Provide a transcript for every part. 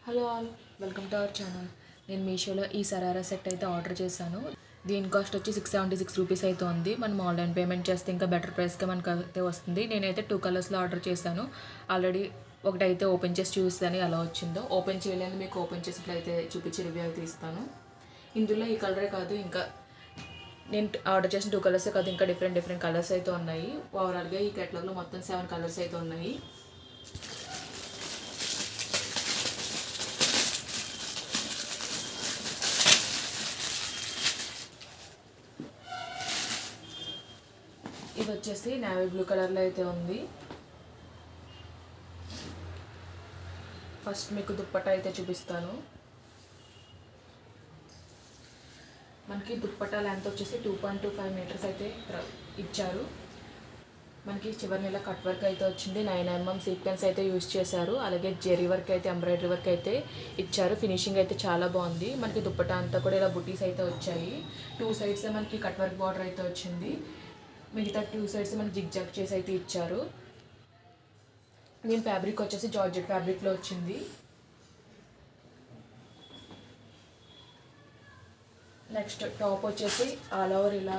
Hello all, welcome to our channel. నేను మీషోలో ఈ సరారా సెట్ అయితే ఆర్డర్ చేశాను. దీని కాస్ట్ వచ్చి 676 రూపీస్ అయితే ఉంది. మనం ఆన్లైన్ పేమెంట్ చేస్తే ఇంకా బెటర్ ప్రైస్గా మనకు అయితే వస్తుంది. నేనైతే 2 కలర్స్లో ఆర్డర్ చేశాను. ఆల్రెడీ ఒకటైతే ఓపెన్ చేసి చూస్తాను ఎలా వచ్చిందో. ఓపెన్ చేయలేదు, మీకు ఓపెన్ చేసినట్లయితే చూపించి రివ్యూ అయితే ఇస్తాను. ఇందులో ఈ కలరే కాదు, ఇంకా నేను ఆర్డర్ చేసిన 2 కలర్సే కాదు, ఇంకా డిఫరెంట్ కలర్స్ అయితే ఉన్నాయి. ఓవరాల్గా ఈ కేటలాగ్లో మొత్తం 7 కలర్స్ అయితే ఉన్నాయి. ఇది వచ్చేసి నేవీ బ్లూ కలర్లో అయితే ఉంది. ఫస్ట్ మీకు దుప్పట్టా అయితే చూపిస్తాను. మనకి దుప్పట్టా లెంత్ వచ్చేసి 2.25 మీటర్స్ అయితే ఇచ్చారు. మనకి చివరి నెల కట్ వర్క్ అయితే వచ్చింది. 9mm సీక్వెన్స్ అయితే యూజ్ చేశారు. అలాగే జెరీ వర్క్ అయితే, ఎంబ్రాయిడరీ వర్క్ అయితే ఇచ్చారు. ఫినిషింగ్ అయితే చాలా బాగుంది. మనకి దుప్పట్టా అంతా కూడా ఇలా బుటీస్ అయితే వచ్చాయి. 2 సైడ్స్ మనకి కట్ వర్క్ బార్డర్ అయితే వచ్చింది. మిగతా 2 సైడ్స్ మనకి జిగ్జాగ్ చేసి అయితే ఇచ్చారు. దీని ఫ్యాబ్రిక్ వచ్చేసి జార్జెట్ ఫ్యాబ్రిక్లో వచ్చింది. నెక్స్ట్ టాప్ వచ్చేసి ఆల్ ఓవర్ ఇలా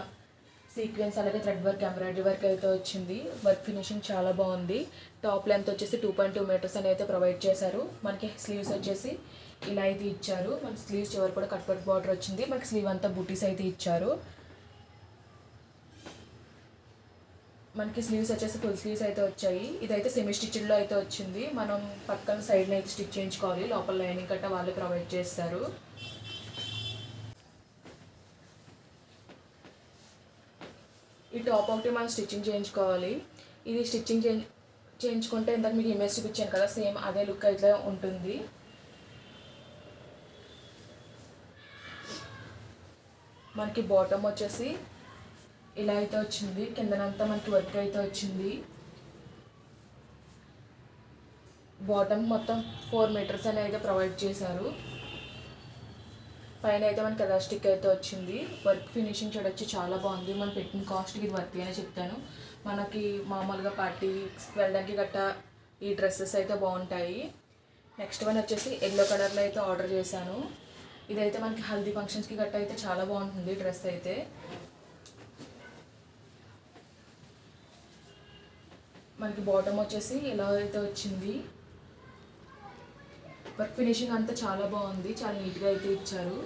సీక్వెన్స్ అలాగే థ్రెడ్ వర్క్, ఎంబ్రాయిడరీ వర్క్ అయితే వచ్చింది. వర్క్ ఫినిషింగ్ చాలా బాగుంది. టాప్ లెంత్ వచ్చేసి 2.2 మీటర్స్ అని అయితే ప్రొవైడ్ చేశారు. మనకి స్లీవ్స్ వచ్చేసి ఇలా అయితే ఇచ్చారు. మనకి స్లీవ్స్ చివరి కూడా కట్ వర్క్ బార్డర్ వచ్చింది. మనకి స్లీవ్ అంతా బూటీస్ అయితే ఇచ్చారు. మనకి స్లీవ్స్ వచ్చేసి ఫుల్ స్లీవ్స్ అయితే వచ్చాయి. ఇదైతే సెమీ స్టిచ్డ్లో అయితే వచ్చింది. మనం పక్కన సైడ్ని అయితే స్టిచ్ చేయించుకోవాలి. లోపల లైనింగ్ కట్ట వాళ్ళే ప్రొవైడ్ చేస్తారు. ఈ టాప్ ఒకటి మనం స్టిచ్చింగ్ చేయించుకోవాలి. ఇది స్టిచ్చింగ్ చేయించుకుంటే ఇందాక మీకు ఇమేజ్ చూపించాను కదా, సేమ్ అదే లుక్ అయితే ఉంటుంది. మనకి బాటమ్ వచ్చేసి ఇలా అయితే వచ్చింది. కిందనంతా మనకి వర్క్ అయితే వచ్చింది. బాటమ్ మొత్తం 4 మీటర్స్ అని అయితే ప్రొవైడ్ చేశారు. పైన అయితే మనకి ఎలాస్టిక్ అయితే వచ్చింది. వర్క్ ఫినిషింగ్ చూడొచ్చు, చాలా బాగుంది. మనం పెట్టిన కాస్ట్కి ఇది వర్త్ అనే చెప్తాను. మనకి మామూలుగా పార్టీస్ వెళ్ళడానికి గట్టా ఈ డ్రెస్సెస్ అయితే బాగుంటాయి. నెక్స్ట్ వన్ వచ్చేసి ఎల్లో కలర్లో అయితే ఆర్డర్ చేశాను. ఇదైతే మనకి హల్దీ ఫంక్షన్స్కి గట్టా అయితే చాలా బాగుంటుంది డ్రెస్ అయితే. మనకి బాటమ్ వచ్చేసి ఇలా అయితే వచ్చింది. వర్క్ ఫినిషింగ్ అంతా చాలా బాగుంది, చాలా నీట్గా అయితే ఇచ్చారు.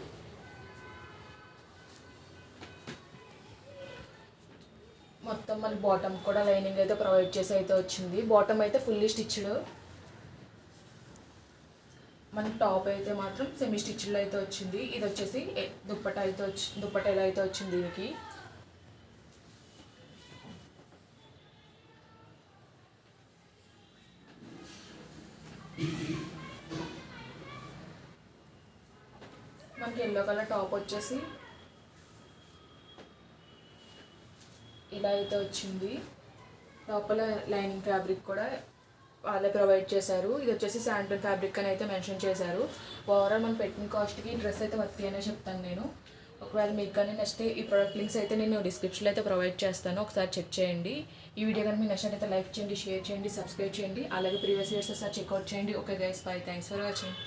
మొత్తం మనకి బాటమ్ కూడా లైనింగ్ అయితే ప్రొవైడ్ చేసి అయితే వచ్చింది. బాటమ్ అయితే ఫుల్లీ స్టిచ్డ్. మనకి టాప్ అయితే మాత్రం సెమీ స్టిచ్డ్లో అయితే వచ్చింది. ఇది వచ్చేసి దుప్పట్టా ఎలా అయితే వచ్చింది దీనికి. మనకి ఎల్లో కలర్ టాప్ వచ్చేసి ఇలా అయితే వచ్చింది. లోపల లైనింగ్ ఫ్యాబ్రిక్ కూడా వాళ్ళే ప్రొవైడ్ చేశారు. ఇది వచ్చేసి శాంటన్ ఫ్యాబ్రిక్ అని అయితే మెన్షన్ చేశారు. ఓవరాల్ మనం పెట్టిన కాస్ట్కి డ్రెస్ అయితే వర్తీ అనే చెప్తాను నేను. ఒకవేళ మీకు కానీ నచ్చితే ఈ ప్రోడక్ట్ లింక్స్ అయితే నేను డిస్క్రిప్షన్లో అయితే ప్రొవైడ్ చేస్తాను, ఒకసారి చెక్ చేయండి. ఈ వీడియో కానీ మీకు నచ్చినట్లయితే లైక్ చేయండి, షేర్ చేయండి, సబ్స్క్రైబ్ చేయండి. అలాగే ప్రీవియస్ వీడియోస్ ఒకసారి చెక్అవుట్ చేయండి. Okay guys, by, thanks for watching.